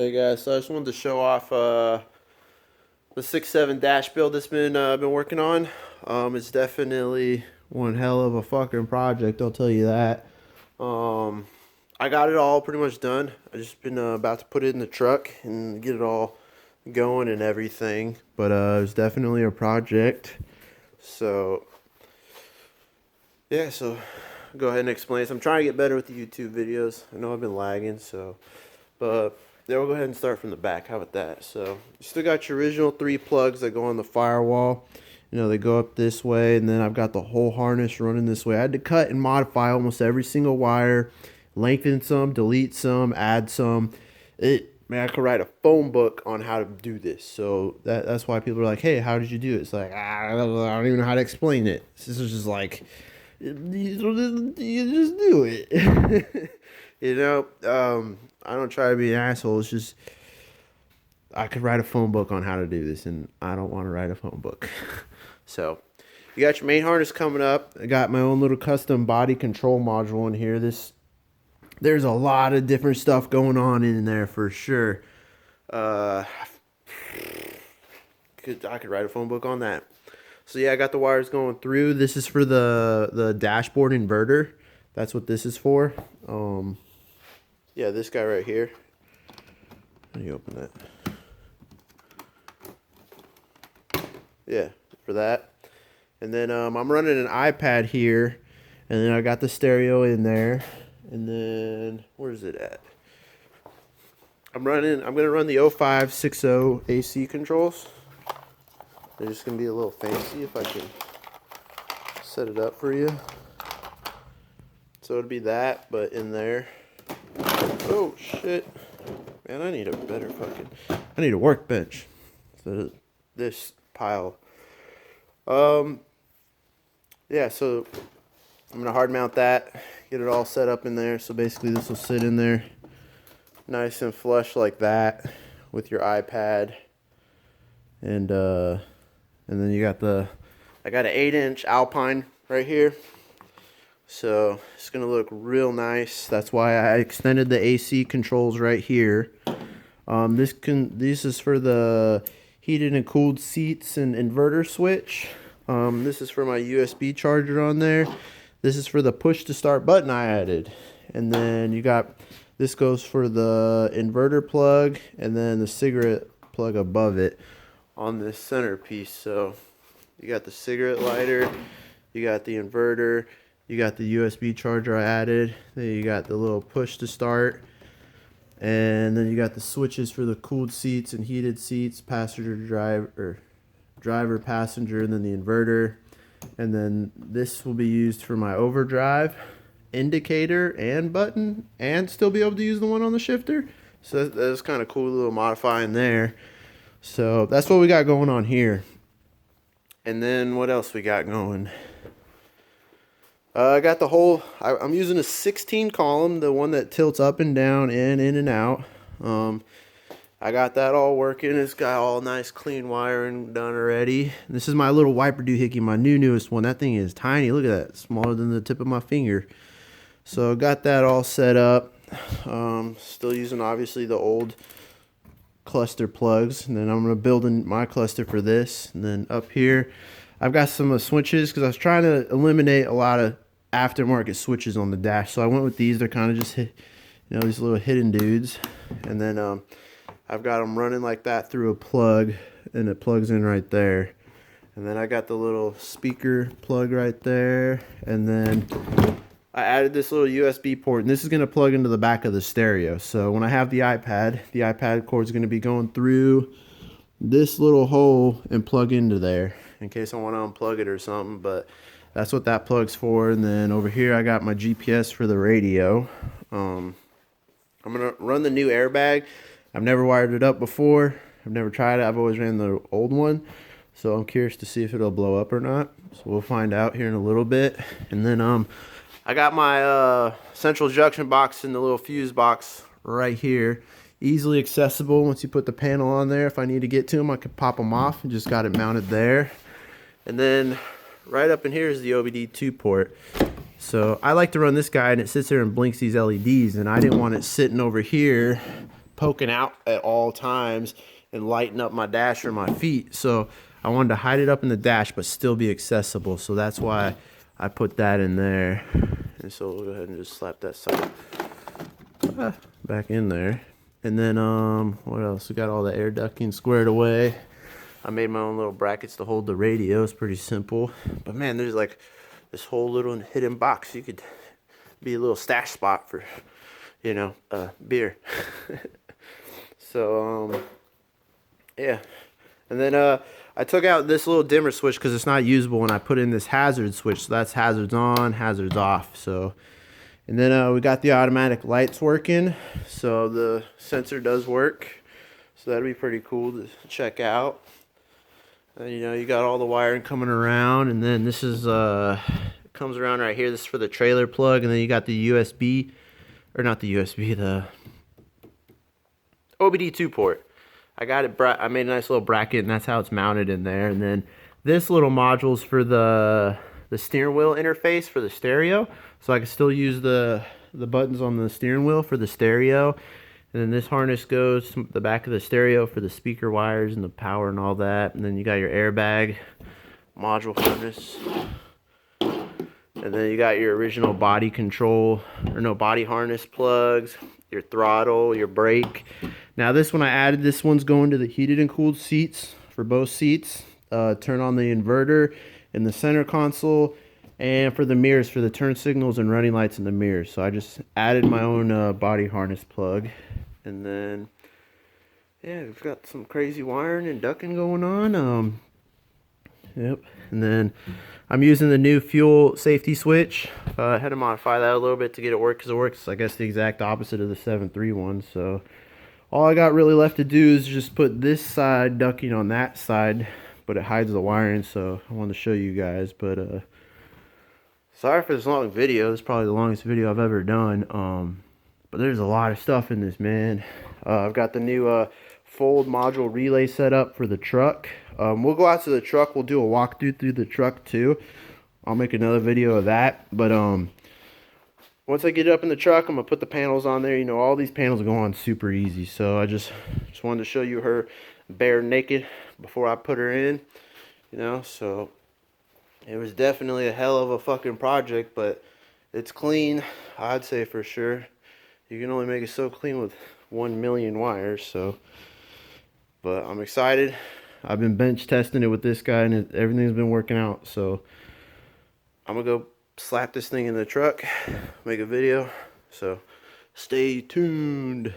Hey guys, so I just wanted to show off the 6.7 dash build that's been working on. It's definitely one hell of a fucking project, I'll tell you that. I got it all pretty much done. I just been about to put it in the truck and get it all going and everything. But it was definitely a project. So yeah, so I'll go ahead and explain this. I'm trying to get better with the YouTube videos. I know I've been lagging, but yeah, we'll go ahead and start from the back. How about that? So you still got your original 3 plugs that go on the firewall. You know, they go up this way, and then I've got the whole harness running this way. I had to cut and modify almost every single wire, lengthen some, delete some, add some. Man, I could write a phone book on how to do this. So that's why people are like, hey, how did you do it? It's like, I don't even know how to explain it. This is just like, you just do it. You know, I don't try to be an asshole. It's just I could write a phone book on how to do this, and I don't want to write a phone book. So you got your main harness coming up. I got my own little custom body control module in here. There's a lot of different stuff going on in there for sure. I could write a phone book on that. So yeah, I got the wires going through. This is for the dashboard inverter. That's what this is for. Yeah, this guy right here. Let me open that. Yeah, for that. And then I'm running an iPad here, and then I got the stereo in there. And then where's it at? I'm gonna run the 0560 AC controls. They're just gonna be a little fancy if I can set it up for you. So it'll be that, but in there. Oh shit. Man, I need a workbench instead of this pile. Yeah, so I'm gonna hard mount that, get it all set up in there. So basically this will sit in there nice and flush like that with your iPad. And then you got I got an 8-inch Alpine right here. So it's gonna look real nice. That's why I extended the AC controls right here. This is for the heated and cooled seats and inverter switch. This is for my USB charger on there. This is for the push to start button I added. And then you got, this goes for the inverter plug and then the cigarette plug above it on this centerpiece. So you got the cigarette lighter, you got the inverter, you got the USB charger I added, then you got the little push to start, and then you got the switches for the cooled seats and heated seats, driver, passenger, and then the inverter. And then this will be used for my overdrive, indicator, and button, and still be able to use the one on the shifter. So that's kind of cool, little modifying there. So that's what we got going on here. And then what else we got going? I got the whole, I'm using a 16 column, the one that tilts up and down and in and out. I got that all working. It's got all nice clean wiring done already. This is my little wiper doohickey, my newest one. That thing is tiny. Look at that, smaller than the tip of my finger. So got that all set up. Still using obviously the old cluster plugs, and then I'm gonna build in my cluster for this. And then up here I've got some switches because I was trying to eliminate a lot of aftermarket switches on the dash, so I went with these. They're kind of just these little hidden dudes. And then I've got them running like that through a plug, and it plugs in right there. And then I got the little speaker plug right there, and then I added this little USB port, and this is going to plug into the back of the stereo. So when I have the iPad cord is going to be going through this little hole and plug into there in case I want to unplug it or something. But that's what that plug's for. And then over here I got my GPS for the radio. I'm going to run the new airbag. I've never wired it up before. I've never tried it. I've always ran the old one. So I'm curious to see if it'll blow up or not. So we'll find out here in a little bit. And then I got my central junction box in the little fuse box right here. Easily accessible once you put the panel on there. If I need to get to them, I can pop them off, and just got it mounted there. And then right up in here is the Obd2 port. So I like to run this guy, and it sits there and blinks these LEDs, and I didn't want it sitting over here poking out at all times and lighting up my dash or my feet. So I wanted to hide it up in the dash but still be accessible. So that's why I put that in there. And so we'll go ahead and just slap that side back in there. And then what else? We got all the air ducting squared away. I made my own little brackets to hold the radio. It's pretty simple. But man, there's like this whole little hidden box. You could be a little stash spot for, you know, beer. So yeah. And then I took out this little dimmer switch because it's not usable, and I put in this hazard switch. So that's hazards on, hazards off. So, and then we got the automatic lights working. So the sensor does work. So that'd be pretty cool to check out. And you know, you got all the wiring coming around, and then this is comes around right here. This is for the trailer plug, and then you got the USB, or not the USB, the Obd2 port. I got it. I made a nice little bracket, and that's how it's mounted in there. And then this little module is for the steering wheel interface for the stereo, so I can still use the buttons on the steering wheel for the stereo. And then this harness goes to the back of the stereo for the speaker wires and the power and all that. And then you got your airbag module harness. And then you got your original body control, or no, body harness plugs, your throttle, your brake. Now this one I added, this one's going to the heated and cooled seats for both seats. Turn on the inverter in the center console, and for the mirrors, for the turn signals and running lights in the mirrors. So I just added my own body harness plug. And then, yeah, we've got some crazy wiring and ducking going on. Yep. And then I'm using the new fuel safety switch. I had to modify that a little bit to get it work, because it works, I guess, the exact opposite of the 7.3 one. So all I got really left to do is just put this side ducking on that side, but it hides the wiring, so I wanted to show you guys. But sorry for this long video. This is probably the longest video I've ever done. But there's a lot of stuff in this, man. I've got the new fold module relay set up for the truck. We'll go out to the truck. We'll do a walkthrough through the truck too. I'll make another video of that. But once I get it up in the truck, I'm gonna put the panels on there. You know, all these panels go on super easy. So I just wanted to show you her bare naked before I put her in. You know, so it was definitely a hell of a fucking project, but it's clean, I'd say for sure. You can only make it so clean with 1 million wires, so. But I'm excited. I've been bench testing it with this guy, and everything's been working out. So I'm gonna go slap this thing in the truck, make a video. So stay tuned.